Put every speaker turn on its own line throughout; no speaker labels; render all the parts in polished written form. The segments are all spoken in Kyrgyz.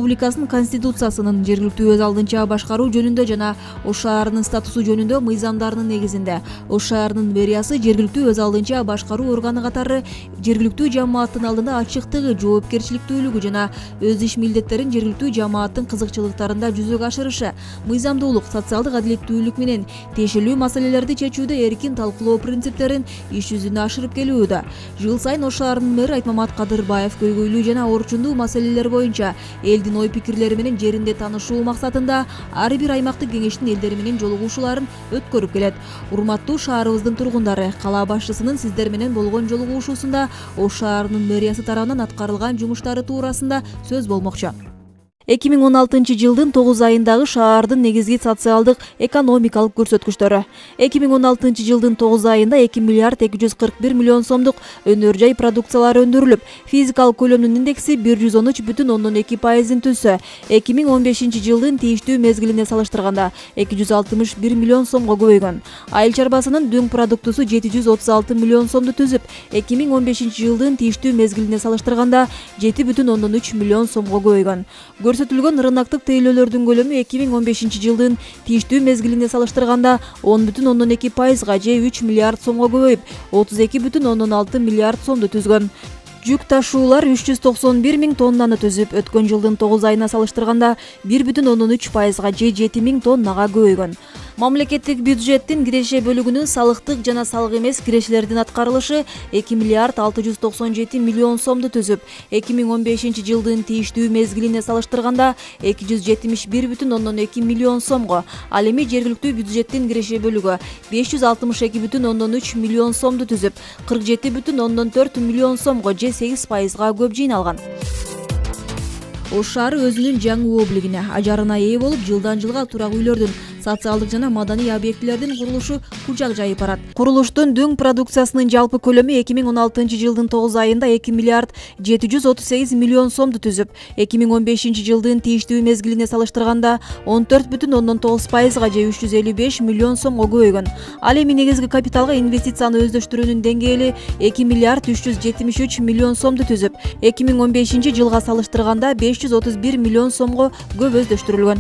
Республикасынын Конституциясынын жергиликтүү өз алдынча башкаруу жөнүндө жана Ош шаарынын статусу жөнүндө мыйзамдарынын негизинде Ош шаарынын мэриясы жергиликтүү өз алдынча башкаруу органы катары жергиликтүү жамааттын алдында ачыктыгы, жоопкерчиликтүүлүгү жана өз иш милдеттерин жергиликтүү жамааттын кызыкчылыктарында жүзөгө ашырышы, мыйзамдуулук, социалдык адилеттүүлүк менен тиешелүү маселелерди чечүүдө эркин талкуулоо принциптерин иш жүзүнө ашырып келүүдө. Жыл сайын Ош шаарынын мэри Айтмамат Кадырбаев көйгөйлүү жана орчундуу маселелер боюнча элдин ой-пикирлери менен жеринде таанышуу максатында ар бир аймактык кеңештин элдери менен жолугушууларын өткөрүп келет. Урматтуу шаарыбыздын тургундары, кала башчысынын сиздер менен болгон жолугушуусунда Ош шаарынын мэриясы тарабынан аткарылган жумуштары туурасында сөз болмокчу. 2016-жылдын 9 айындагы шаардын негизги социалдык экономикалык көрсөткүчтөрү. 2016-жылдын 9 айында 2 миллиард 241 миллион сомдук өнөр жай продукциялары өндүрүлүп, физикалык көлөмдүн индекси 113,2%-ын түзсө, 2015-жылдын тийиштүү мезгилине салыштырганда 261 миллион сомго көбөйгөн. Айыл чарбасынын дөң продуктусу 736 миллион сомду түзүп, 2015-жылдын тийиштүү мезгилине салыштырганда 7,3 миллион сомго көбөйгөн. Көрсөтүлгөн рыноктук тейлөөлөрдүн көлөмү 2015-жылдын тийиштүү мезгилине салыштырганда 10,2%-га же 3 миллиард сомго көбөйүп, 32,6 миллиард сомду түзгөн. Жүк ташуулар 391 миң тоннаны түзүп, өткөн жылдын 9 айына салыштырганда 1,3%-га же 7 миң тоннага көбөйгөн. Мамлекеттик бюджеттин киреше бөлүгүнүн салыктык жана салык эмес кирешелердин аткарылышы 2 миллиард 697 миллион сомду түзүп, 2015-жылдын тийиштүү мезгилине салыштырганда 271,2 миллион сомго, ал эми жергиликтүү бюджеттин киреше бөлүгү 562,3 миллион сомду түзүп, 47,4 миллион сомго же 8%-га көп жыйналган. Ош шаары өзүнүн жаңы облигине, ажарына ээ болуп, жылдан жылга турак үйлөрдүн, социалдык жана маданий объектилердин курулушу кучак жайып барат. Курулуштун дөң продукциясынын жалпы көлөмү 2016-жылдын 9 айында 2 миллиард 738 миллион сомду түзүп, 2015-жылдын тийиштүү мезгилине салыштырганда 14,9%-га же 355 миллион сомго көбөйгөн. Ал эми негизги капиталга инвестицияны өздөштүрүүнүн деңгээли 2 миллиард 373 миллион сомду түзүп, 2015-жылга салыштырганда 531 миллион сомго көп өздөштүрүлгөн.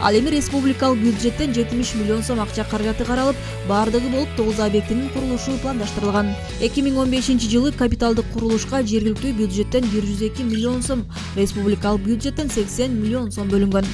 Ал эми республикалык бюджеттен 70 миллион сом акча каражаты каралып, бардыгы болуп 9 объектинин курулушу пландаштырылган. 2015-жылы капиталдык курулушка жергиликтүү бюджеттен 102 миллион сом, республикалык бюджеттен 80 миллион сом бөлүнгөн.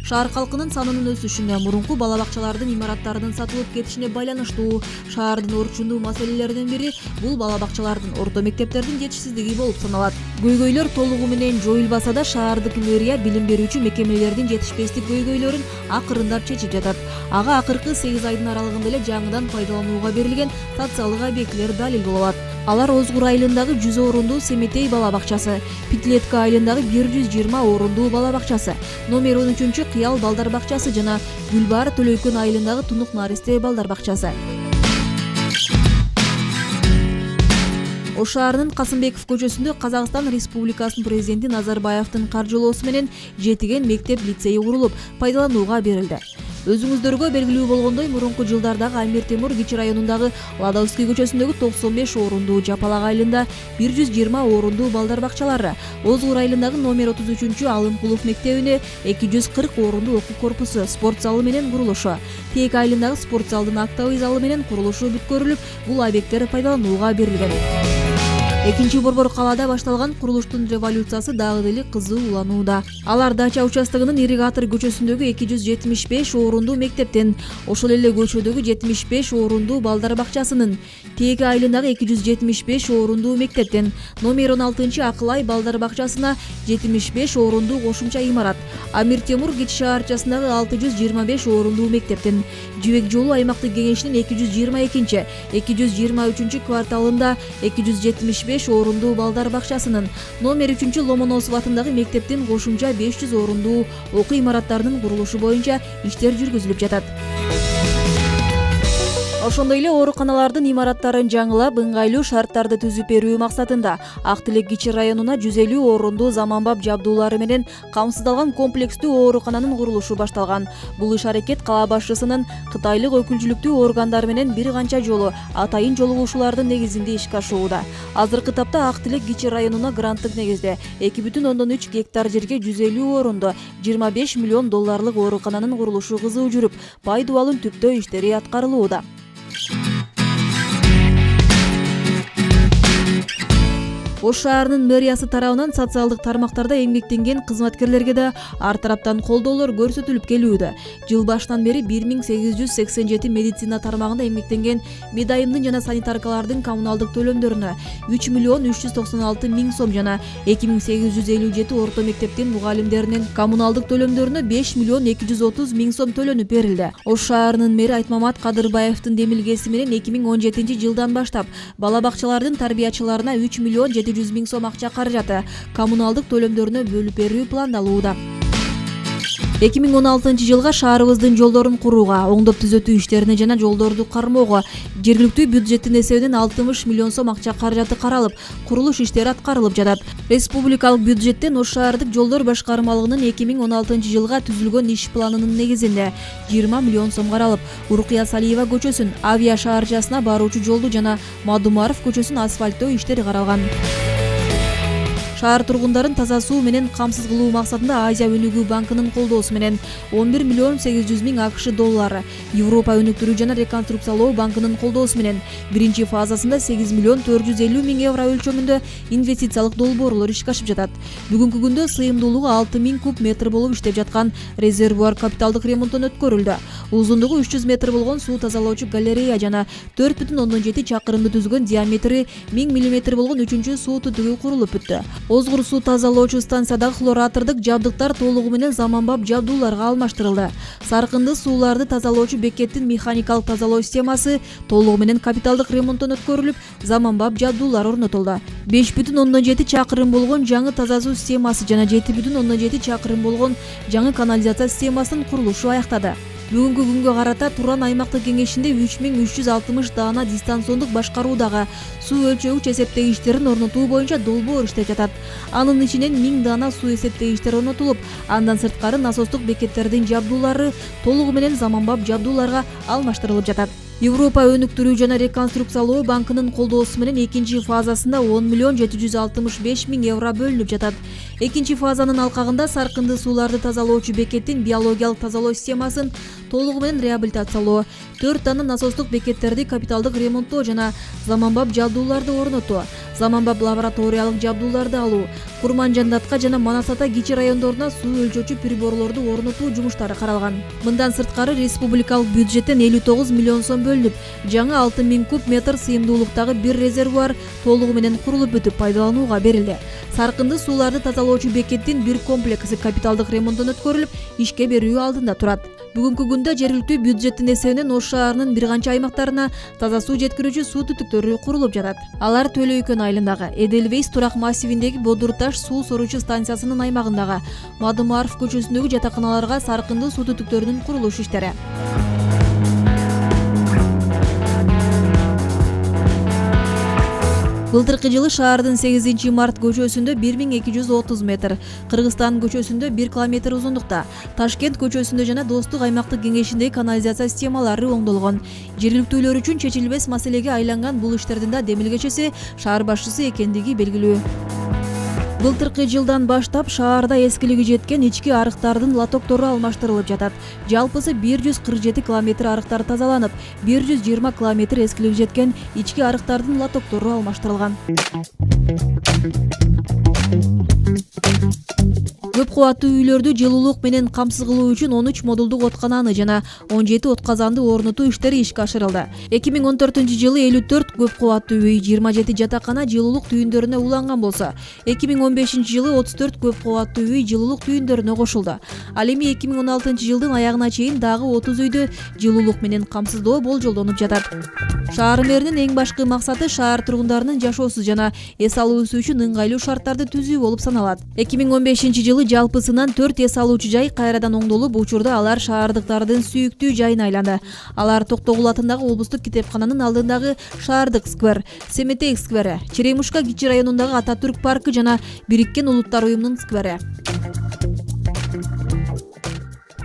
Шаар калкынын санынын өсүшүнө, мурунку бала бакчалардын имараттарынын сатылып кетишине байланыштуу шаардын орчундуу маселелеринин бири бул бала бакчалардын, орто мектептердин жетишсиздиги болуп саналат. Көйгөйлөр толугу менен жоюлбаса да, шаардык мэрия билим берүүчү мекемелердин жетишпестик көйгөйлөрүн акырындап чечип жатат. Ага акыркы 8 айдын аралыгында эле жаңыдан пайдаланууга берилген социалдык объектилер далил боло алат. Алар Озгур айылындагы 100 орундуу Семетей бала бакчасы, Петлетка айылындагы 120 орундуу бала бакчасы, номер 13 Кыял балдар бакчасы жана Гүлбар Төлөйкөн айылындагы Тунук Наристе балдар бакчасы. Ош шаарынын Касымбеков көчөсүндө Казакстан Республикасынын президенти Назарбаевдин каржылоосу менен жетиген мектеп-лицейи курулуп, пайдаланууга берилди. Өзүңүздөргө белгилүү болгондой, мурунку жылдардагы Амир Темур Кичи районундагы Ладовский көчөсүндөгү 95 орундуу, Жапалак айылында 120 орундуу балдар бакчалары, Озгур айылындагы номер 33 Алымкулов мектебине 240 орундуу окуу корпусу, спорт залы менен курулушу, Тек айылындагы спорт залдын актовый залы менен курулушу бүткөрүлүп, бул объекттер пайдаланууга берилген. Экинчи борбор калаада башталган курулуштун революциясы дагы деле кызуу уланууда. Алар Дача участогунун Ирригатор көчөсүндөгү 275 орундуу мектептен, ошол эле көчөдөгү 75 орундуу балдар бакчасынын, Теги айылындагы 275 орундуу мектептен, номер 16 Акылай балдар бакчасына 75 орундуу кошумча имарат, Амир Темур Кичи шаарчасындагы 625 орундуу мектептен, Жибек жолу аймактык кеңешинин 222-223 кварталында 275 орундуу балдар бакчасынын, номер 3 Ломоносов атындагы мектептин кошумча 500 орундуу окуу имараттарынын курулушу боюнча иштер жүргүзүлүп жатат. Ошондой эле ооруканалардын имараттарын жаңылап, ыңгайлуу шарттарды түзүп берүү максатында Ак Тилек Кичи районуна 150 орунду заманбап жабдуулары менен камсыздалган комплекстүү оорукананын курулушу башталган. Бул иш-аракет кала башчысынын Кытайлык өкүлчүлүктүү органдар менен бир канча жолу атайын жолугушуулардын негизинде ишке ашууда. Азыркы тапта Ак Тилек Кичи районуна гранттык негизде 2,3 гектар жерге 150 орунду 25 миллион долларлык оорукананын курулушу кызуу жүрүп, пайдубалын түптөө иштери аткарылууда. Ош шаарынын мэриясы тарабынан социалдык тармактарда эмгектенген кызматкерлерге да ар тараптан колдоолор көрсөтүлүп келүүдө. Жыл башынан бери 1887 медицина тармагында эмгектенген медайымдын жана санитаркалардын коммуналдык төлөмдөрүнө 3 миллион 396 миң сом жана 2857 орто мектептин мугалимдеринин коммуналдык төлөмдөрүнө 5 миллион 230 миң сом төлөнүп берилди. Ош шаарынын мэри Айтмамат Кадырбаевдин демилгеси менен 2017 жылдан баштап бала бакчалардын тарбиячыларына 3 миллион 700 миң сом акча каражаты коммуналдык төлөмдөрүнө бөлүп берүү пландалууда. 2016 жылга шаарыбыздын жолдорун курууга, оңдоп түзөтүү иштерине жана жолдорду кармоого жергиликтүү бюджеттин эсебинен 60 миллион сом акча каражаты каралып, курулуш иштери аткарылып жатат. Республикалык бюджеттен Ош шаардык жолдор башкармалыгынын 2016 жылга түзүлгөн иш планынын негизинде 20 миллион сом каралып, Урукия Салиева көчөсүн, Авиа шаарчасына баруучу жолду жана Мадумаров көчөсүн асфальттоо иштери каралган. Шаар тургундарын таза суу менен камсыз кылуу максатында Азия өнүгүү банкынын колдоосу менен 11 миллион 800 миң АКШ доллары, Европа өнүктүрүү жана реконструкциялоо банкынын колдоосу менен биринчи фазасында 8 миллион 450 миң евро өлчөмүндө инвестициялык долбоорлор ишке ашып жатат. Бүгүнкү күндө сыйымдуулугу 6 миң куб метр болуп иштеп жаткан резервуар капиталдык ремонттон өткөрүлдү. Узундугу 300 метр болгон суу тазалоочу галерея жана 4,7 чакырымды түзгөн диаметри 1000 мм болгон 3-чү суу түтүгү курулуп бүттү. Озгур суу тазалоочу станциядагы хлоратордук жабдыктар толугу менен заманбап жабдууларга алмаштырылды. Саркынды сууларды тазалоочу бекеттин механикалык тазалоо системасы толугу менен капиталдык ремонттон өткөрүлүп, заманбап жабдуулар орнотулду. 5,7 чакырым болгон жаңы таза суу системасы жана 7,7 чакырым болгон жаңы канализация системасынын курулушу аяктады. Бүгүнкү күнгө карата Туран аймактык кеңешинде 3360 даана дистанциондук башкаруудагы суу өлчөгүч эсептегичтерин орнотуу боюнча долбоор иштеп жатат. Анын ичинен 1000 даана суу эсептегичтер орнотулуп, андан сырткары насостук бекеттердин жабдуулары толугу менен заманбап жабдууларга алмаштырылып жатат. Европа өнүктүрүү жана реконструкциялоо банкынын колдоосу менен экинчи фазасында 10 миллион 765 миң евро бөлүнүп жатат. Экинчи фазанын алкагында саркынды сууларды тазалоочу бекеттин биологиялык тазалоо системасын толугу менен реабилитациялоо, 4 дана насостук бекеттерди капиталдык ремонттоо жана заманбап жабдууларды орнотуу, заманбап лабораториялык жабдууларды алуу, Курманжандатка жана Манас Ата Кичи райондоруна суу өлчөөчү приборлорду орнотуу жумуштары каралган. Мындан сырткары республикалык бюджеттен 59 миллион сом бөлүнүп, жаңы 6000 куб метр сыйымдуулуктагы бир резервуар толугу менен курулуп бүтүп пайдаланууга берилди. Саркынды сууларды тазалоочу бекеттин бир комплекси капиталдык ремонттон өткөрүлүп, ишке берүү алдында турат. Бүгүнкү күндө жергиликтүү бюджеттин эсебинен Ош шаарынын бир канча аймактарына таза суу жеткирүүчү суу түтүктөрү курулуп жатат. Алар Төлөйкөн айылындагы Эдельвейс турак массивиндеги Бодурташ суу соручу станциясынын аймагындагы Мадумаров көчөсүндөгү жатаканаларга саркынды суу түтүктөрүнүн курулуш иштери. Былтыркы жылы шаардын 8 март көчөсүндө 1230 метр, Кыргызстан көчөсүндө 1 километр узундукта, Ташкент көчөсүндө жана Достук аймактык кеңешиндеги канализация системалары оңдолгон. Жергиликтүүлөр үчүн чечилбес маселеге айланган бул иштердин да демилгечеси шаар башчысы экендиги белгилүү. Былтыркы жылдан баштап шаарда эскилиги жеткен ички арыктардын лотоктору алмаштырылып жатат. Жалпысы 147 километр арыктар тазаланып, 120 километр эскилиги жеткен ички арыктардын лотоктору алмаштырылган. Көп кубаттуу үйлөрдү жылуулук менен камсыз кылуу үчүн 13 модулдук откананы жана 17 отказанды орнотуу иштери ишке ашырылды. 2014-жылы 54 көп кубаттуу үй, 27 жатакана жылуулук түйүндөрүнө уланган болсо, 2015-жылы 34 көп кубаттуу үй жылуулук түйүндөрүнө кошулду. Ал эми 2016-жылдын аягына чейин дагы 30 үйдү жылуулук менен камсыздоо болжолдонуп жатат. Шаар мэринин эң башкы максаты шаар тургундарынын жашоосу жана эс алуусу үчүн ыңгайлуу шарттарды түзүү болуп саналат. 2015-жылы жалпы жалпысынан 4 эс алуучу жай кайрадан оңдолуп, учурда алар шаардыктардын сүйүктүү жайына айланды. Алар Токтогул атындагы облустук китепкананын алдындагы Шаардык сквер, Семетей сквери, Черемушка кичи районундагы Ататүрк паркы жана Бириккен Улуттар уюмунун сквери.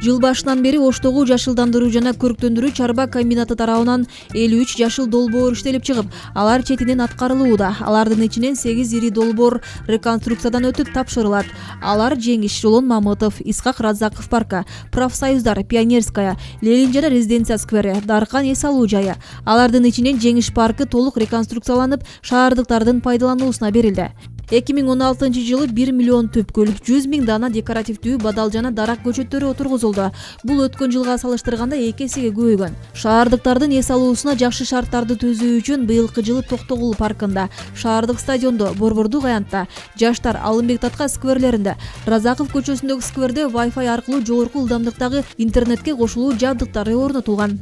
Жыл башынан бери Оштогу жашылдандыруу жана көрктөндүрүү чарба комбинаты тарабынан 53 жашыл долбоор иштелип чыгып, алар четинен аткарылууда. Алардын ичинен 8 ири долбоор реконструкциядан өтүп тапшырылат. Алар Жеңиш, Жолон Мамытов, Исхак Разаков паркы, Профсоюздар, Пионерская, Ленин жана Резиденция сквери, Даркан эс алуу жайы. Алардын ичинен Жеңиш паркы толук реконструкцияланып, шаардыктардын пайдалануусуна берилди. 2016 жылы 1 миллион түпкүл, 100 000 дана декоративдүү бадал жана дарак көчөттөрү отургузулду. Бул өткөн жылга салыштырганда 2 эсеге көбөйгөн. Шаардыктардын эс алуусуна жакшы шарттарды түзүү үчүн быйылкы жылы Токтогул паркында, Шаардык стадиондо, Борбордук аянтта, Жаштар Алымбек Татка скверлеринде, Разаков көчөсүндөгү скверде Wi-Fi аркылуу жогорку ылдамдыктагы интернетке кошулуу жабдыктары орнотулган.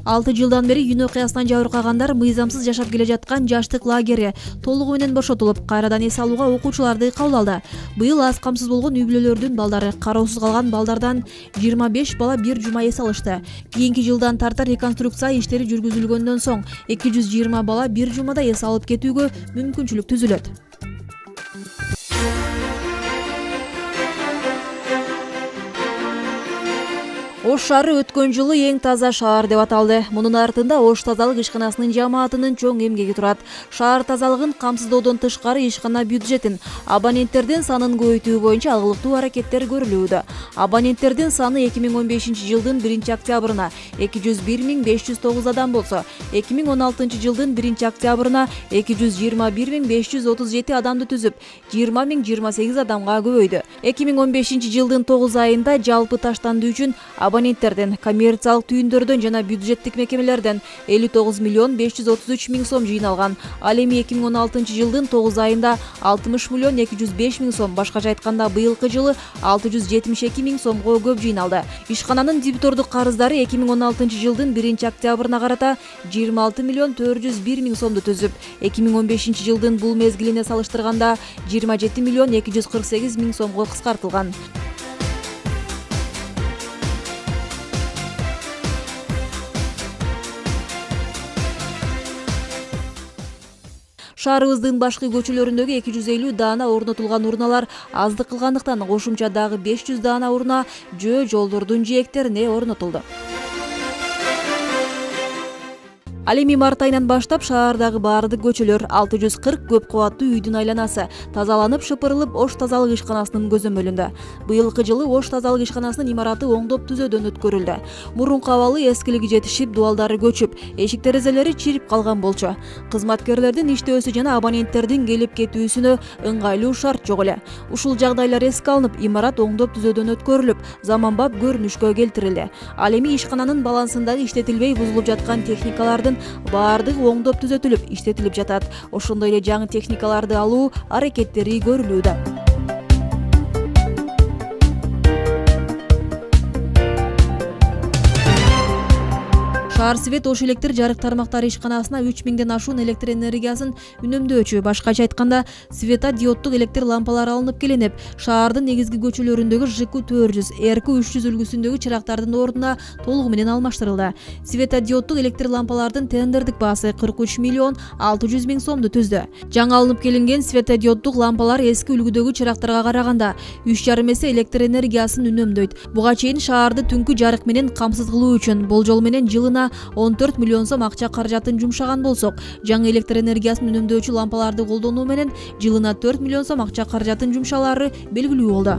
6 жылдан бери үйүн окуясынан жабыркагандар мыйзамсыз жашап келе жаткан жаштык лагери толугу менен бошотулуп, кайрадан эс алууга окуучуларды кабыл алды. Быйыл аз камсыз болгон үй бүлөлөрдүн балдары, кароосуз калган балдардан 25 бала бир жума эс алышты. Кийинки жылдан тарта реконструкция иштери жүргүзүлгөндөн соң 220 бала бир жумада эс алып кетүүгө мүмкүнчүлүк түзүлөт. Ош шаары өткөн жылы эң таза шаар деп аталды. Мунун артында Ош тазалык ишканасынын жамаатынын чоң эмгеги турат. Шаар тазалыгын камсыздоодон тышкары ишкана бюджетин, абоненттердин санын көбөйтүү боюнча алгылыктуу аракеттер көрүлүүдө. Абоненттердин саны 2015 жылдын 1 октябрына 201 509 адам болсо, 2016 жылдын 1 октябрына 221 537 адамды түзүп, 20 028 адамга көбөйдү. 2015 жылдын 9 айында жалпы таштанды үчүн абоненттерден, коммерциялык түйүндөрдөн жана бюджеттик мекемелерден 59 миллион 533 миң сом жыйналган. Ал эми 2016 жылдын 9 айында 60 миллион 205 миң сом, башкача айтканда быйылкы жылы 672 миң сомго көп жыйналды. Ишкананын дебитордук карыздары 2016 жылдын 1 октябрына карата 26 миллион 401 миң сомду түзүп, 2015 жылдын бул мезгилине салыштырганда 27 миллион 248 миң сомго кыскартылган. Шаарыбыздын башкы көчөлөрүндөгү 250 даана орнотулган урналар аздык кылгандыктан кошумча дагы 500 даана урна жөө жолдордун жээктерине орнотулду. Ал эми март айынан баштап шаардагы баардык көчөлөр 640 көп кубаттуу үйдүн айланасы тазаланып, шыпырылып Ош тазалык ишканасынын көзөмөлүндө. Быйылкы жылы Ош тазалык ишканасынын имараты оңдоп түзөөдөн өткөрүлдү. Мурунку абалы эскилиги жетишип, дуалдары көчүп, эшик терезелери чирип калган болчу. Кызматкерлердин иштөөсү жана абоненттердин келип кетүүсүнө ыңгайлуу шарт жок эле. Ушул жагдайлар эске алынып, имарат оңдоп түзөөдөн өткөрүлүп, заманбап көрүнүшкө келтирилди. Ал эми ишкананын балансындагы иштетилбей бузулуп жаткан техникалардын баардыгы оңдоп түзөтүлүп, иштетилип жатат. Ошондой эле жаңы техникаларды алуу аракеттери көрүлүүдө. Шаар свет Ош электр жарык тармактары ишканасына 3000ден ашуун электр энергиясын үнөмдөөчү. Башкача айтканда, светодиоддук электр лампалары алынып келинип, шаардын негизги көчөлөрүндөгү ЖК 400, РК 300 үлгүсүндөгү чырактардын ордуна толугу менен алмаштырылды. Светодиоддук электр лампалардын тендердик баасы 43 миллион 600 миң сомду түздү. Жаңы алынып келинген светодиоддук лампалар эски үлгүдөгү чырактарга караганда 3,5 эсе электр энергиясын үнөмдөйт. Буга чейин шаарды түнкү жарык менен камсыз кылуу үчүн болжол менен жылына 14 миллион сом акча каражатын жумшаган болсок, жаңы электр энергиясын үнөмдөөчү лампаларды колдонуу менен жылына 4 миллион сом акча каражатын жумшалары белгилүү болду.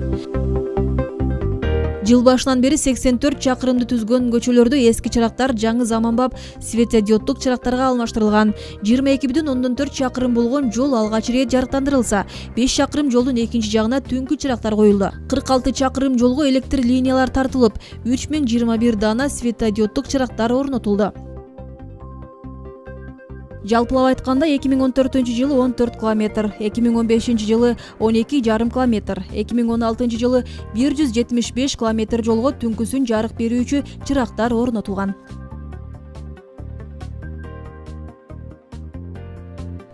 Жыл башынан бери 84 чакырымды түзгөн көчөлөрдө эски чырактар жаңы заманбап светодиоддук чырактарга алмаштырылган. 22,4 чакырым болгон жол алгач ирет жарыктандырылса, 5 чакырым жолдун экинчи жагына түнкү чырактар коюлду. 46 чакырым жолго электр линиялар тартылып, 3021 дана светодиоддук чырактар орнотулду. Жалпылап айтканда 2014 жылы 14 километр, 2015 жылы 12,5 километр, 2016 жылы 175 километр жолго түнкүсүн жарык берүүчү чырактар орнотулган.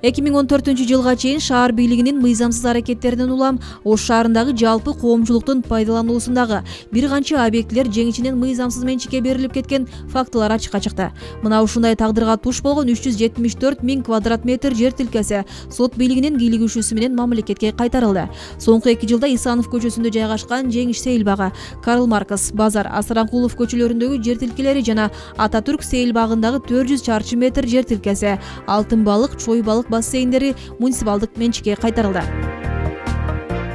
2014-жылга чейин шаар бийлигинин мыйзамсыз аракеттеринен улам Ош шаарындагы жалпы коомчулуктун пайдалануусундагы бир канча объектилер жеңичинен мыйзамсыз менчикке берилип кеткен фактылар ачыкка чыкты. Мына ушундай тагдырга туш болгон 374 000 квадрат метр жер тилкеси сот бийлигинин кийлигишүүсү менен мамлекетке кайтарылды. Соңку 2 жылда Исанов көчөсүндө жайгашкан Жеңиш сейил багы, Карл Маркс базар, Асаранкулов көчөлөрүндөгү жер тилкелери жана Ататүрк сейил багындагы 400 чарчы метр жер тилкеси, Алтын балык, Чой балык бассейндери муниципалдык менчикке кайтарылды.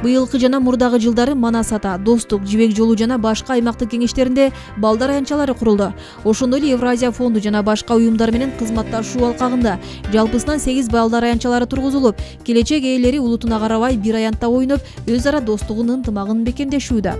Быйылкы жана мурдагы жылдары Манас ата, Достук, Жибек жолу жана башка аймактык кеңештеринде балдар аянтчалары курулду. Ошондой эле Евразия фонду жана башка уюмдар менен кызматташуу алкагында жалпысынан 8 балдар аянтчалары тургузулуп, келечек ээлери улутуна карабай бир аянтта ойноп, өз ара достугун, ынтымагын бекемдешүүдө.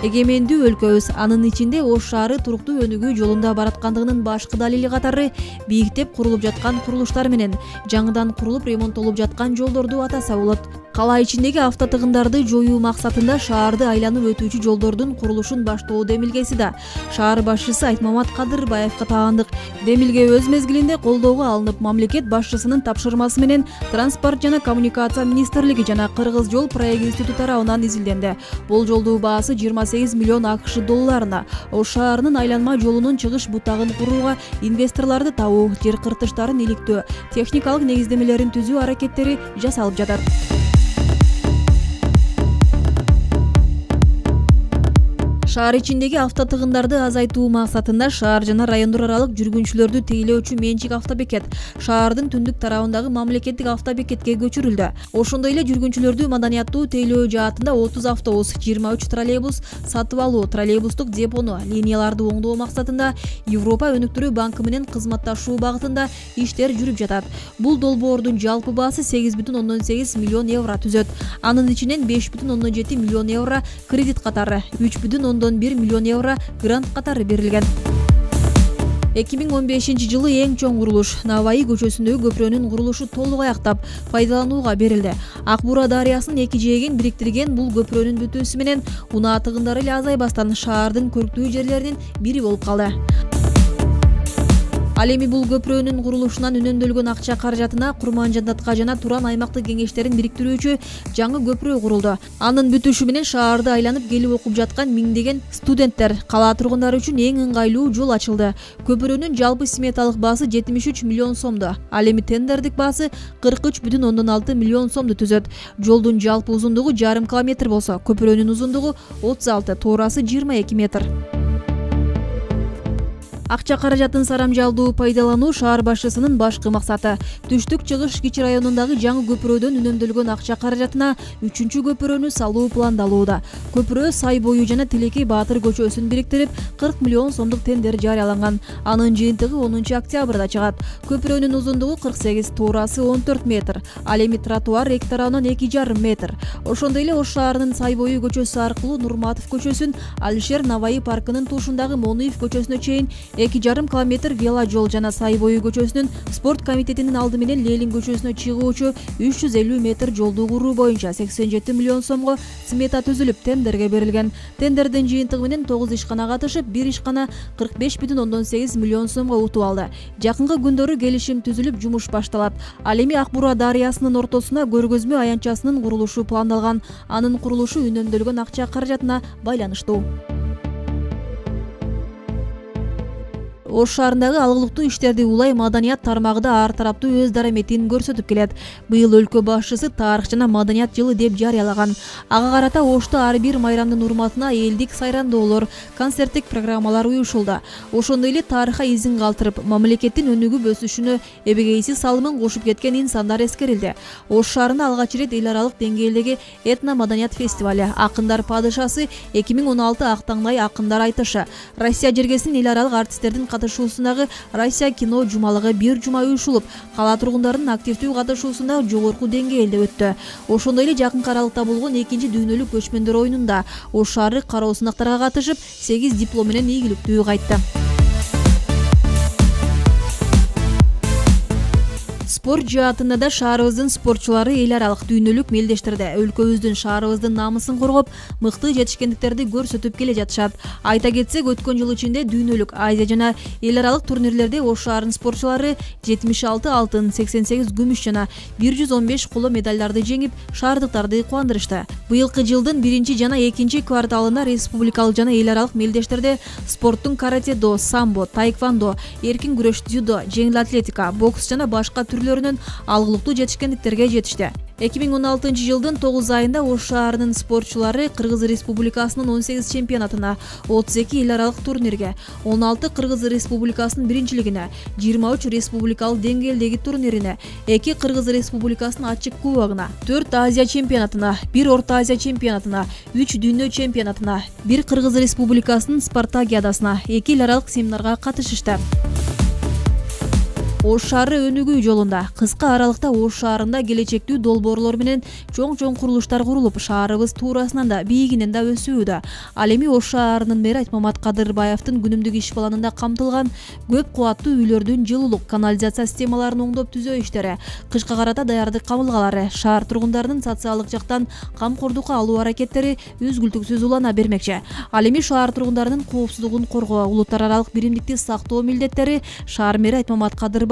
Эгемендүү өлкөбүз, анын ичинде Ош шаары туруктуу өнүгүү жолунда бараткандыгынын башкы далили катары бийиктеп курулуп жаткан курулуштар менен жаңыдан курулуп ремонттолуп жаткан жолдорду атаса болот. Кала ичиндеги автотыгындарды жоюу максатында шаарды айланып өтүүчү жолдордун курулушун баштоо демилгеси да шаар башчысы Айтмамат Кадырбаевга таандык. Демилге өз мезгилинде колдоого алынып, мамлекет башчысынын тапшырмасы менен Транспорт жана коммуникация министрлиги жана Кыргыз жол проект институту тарабынан изилденди. Бул жолдуу баасы 28 миллион АКШ долларына. Ош шаарынын айланма жолунун чыгыш бутагын курууга инвесторлорду табуу, жер кыртыштарын иликтөө, техникалык негиздемелерин түзүү аракеттери жасалып жатат. Шаар ичиндеги автотыгындарды азайтуу максатында шаар жана райондор аралык жүргүнчүлөрдү тейлөөчү менчик автобекет шаардын түндүк тарабындагы мамлекеттик автобекетке көчүрүлдү. Ошондой эле жүргүнчүлөрдү маданияттуу тейлөө жаатында 30 автобус, 23 троллейбус сатып алуу, троллейбустук депону, линияларды оңдоо максатында Европа өнүктүрүү банкы менен кызматташуу багытында иштер жүрүп жатат. Бул долбоордун жалпы баасы 8,8 миллион евро түзөт. Анын ичинен 5,7 миллион евро кредит катары, 3,1 миллион евро грант катары берилген. 2015 жылы эң чоң курулуш Наваи көчөсүндөгү көпүрөнүн курулушу толук аяктап пайдаланууга берилди. Ак Бура дарыясынын эки жээгин бириктирген бул көпүрөнүн бүтүүсү менен унаа тыгындары эле азайбастан шаардын көрктүү жерлеринин бири болуп калды. Ал эми бул көпүрөнүн курулушунан үнөмдөлгөн акча каражатына Курманжандатка жана Туран аймактык кеңештерин бириктирүүчү жаңы көпүрө курулду. Анын бүтүшү менен шаарды айланып келип окуп жаткан миңдеген студенттер, кала тургундары үчүн эң ыңгайлуу жол ачылды. Көпүрөнүн жалпы сметалык баасы 73 миллион сомду. Ал эми тендердик баасы 43,6 миллион сомду түзөт. Жолдун жалпы узундугу 1,5 километр болсо, көпүрөнүн узундугу 36, тоорасы 22 метр. Акча каражатын сарамжалдуу пайдалануу шаар башчысынын башкы максаты. Түштүк чыгыш кичи районундагы жаңы көпүрөдөн үнөмдөлгөн акча каражатына 3-чү көпүрөнү салуу пландалууда. Көпүрө Сай бою жана Тилекей Баатыр көчөсүн бириктирип 40 миллион сомдук тендер жарыяланган. Анын жыйынтыгы 10 октябрда чыгат. Көпүрөнүн узундугу 48, тоорасы 14 метр. Ал эми тротуар эки тарабынан 2,5 метр. Ошондой эле Ош шаарынын Сай бою көчөсү аркылуу Нурматов көчөсүн, Алишер Наваи паркынын тушундагы Монуев көчөсүнө чейин 2,5 километр вело жол жана Сай бою көчөсүнүн спорт комитетинин алды менен Ленин көчөсүнө чыгуучу 350 метр жолду куруу боюнча 87 миллион сомго смета түзүлүп тендерге берилген. Тендердин жыйынтыгы менен 9 ишкана катышып, бир ишкана 45,8 миллион сомго утуп алды. Жакынкы күндөрү келишим түзүлүп, жумуш башталат. Ал эми Ак Бура дарыясынын ортосуна көргөзмө аянтчасынын курулушу пландалган. Анын курулушу үнөмдөлгөн акча каражатына байланыштуу. Ош шаарындагы алгылыктуу иштерди улай маданият тармагы да ар тараптуу өз дараметин көрсөтүп келет. Быйыл өлкө башчысы тарых жана маданият жылы деп жарыялаган. Ага карата Ошто ар бир майрамдын урматына элдик сайрандоолор, концерттик программалар уюшулду. Ошондой эле тарыхка изин калтырып, мамлекеттин өнүгүп өсүшүнө эбегейсиз салымын кошуп кеткен инсандар эскерилди. Ош шаарында алгач ирет эл аралык деңгээлдеги этно маданият фестивале, Акындар падышасы 2016 Актаңдай акындар айтышы, Россия жергесинин эл аралык артисттердин катышуусундагы Россия кино жумалыгы бир жума уюшулуп, кала тургундарынын активдүү катышуусунда жогорку деңгээлде өттү. Ошондой эле жакын аралыкта болгон экинчи дүйнөлүк көчмөндөр оюнунда Ош шаары кароо сынактарга катышып, 8 диплом менен ийгиликтүү кайтты. Спорт жаатында да шаарыбыздын спортчулары эл аралык дүйнөлүк мелдештерде өлкөбүздүн шаарыбыздын намысын коргоп, мыкты жетишкендиктерди көрсөтүп келе жатышат. Айта кетсек, өткөн жыл ичинде дүйнөлүк, Азия жана эл аралык турнирлерде Ош шаарынын спортчулары 76 алтын, 88 күмүш жана 115 коло медалдарды жеңип, шаардыктарды кубандырышты. Быйылкы жылдын 1 жана 2 кварталында республикалык жана эл аралык мелдештерде спорттун каратедо, самбо, таэквондо, эркин күрөш, дзюдо, жеңил атлетика, бокс жана башка түрлөрүнөн алгылыктуу жетишкендиктерге жетишти. 2016 жылдын 9 айында Ош шаарынын спортчулары Кыргыз Республикасынын 18 чемпионатына, 32 эл аралык турнирге, 16 Кыргыз Республикасынын биринчилигине, 23 республикалык деңгээлдеги турнирине, 2 Кыргыз Республикасынын ачык кубогуна, 4 Азия чемпионатына, 1 Орто Азия чемпионатына, 3 дүйнө чемпионатына, 1 Кыргыз Республикасынын спартакиадасына, 2 эл аралык семинарга катышышты. Ош шаары өнүгүү жолунда кыска аралыкта Ош шаарында келечектүү долбоорлор менен чоң курулуштар курулуп, шаарыбыз туурасынан да биигинен да өсүүдө. Ал эми Ош шаарынын мэри Айтмамат Кадырбаевдин күнүмдүк иш планында камтылган көп кубаттуу үйлөрдүн жылуулук, канализация системаларын оңдоп түзөө иштери, кышка карата даярдык кабылгалары, шаар тургундарынын социалдык жактан камкордукка алуу аракеттери үзгүлтүксүз улана бермекчи. Ал эми шаар тургундарынын коопсуздугун коргоо, улуттар аралык биримдикти сактоо милдеттери шаар мэри Айтмамат Кадырбаевдин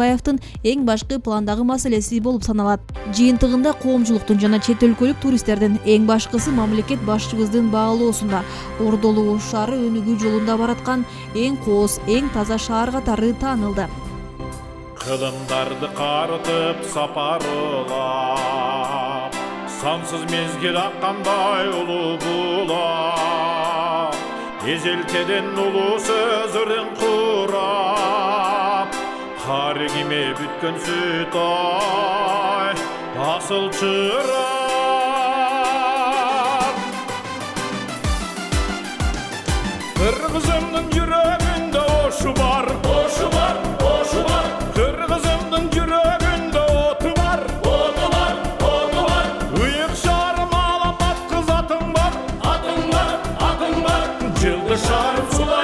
эң башкы пландагы маселеси болуп саналат. Жыйынтыгында коомчулуктун жана чет өлкөлүк туристтердин эң башкысы мамлекет башчыбыздын баалоосунда Ордолуу Ош шаары өнүгүү жолунда бараткан эң кооз, эң таза шаар катары таанылды.
Кылымдарды карытып сапарылап, сансыз мезгил аккандай улуу булак, эзелтеден улуу сөзүрүн курап, кар киме бүткөн сүт ай асыл чырак. Кыргызымдын жүрөгүндө ошу бар, ошу бар, ошу бар. Кыргызымдын жүрөгүндө оту бар, оту бар, оту бар. Ыйык шаарым аламат кыз атың бар, атың бар, атың бар. Жылды шаарым сулар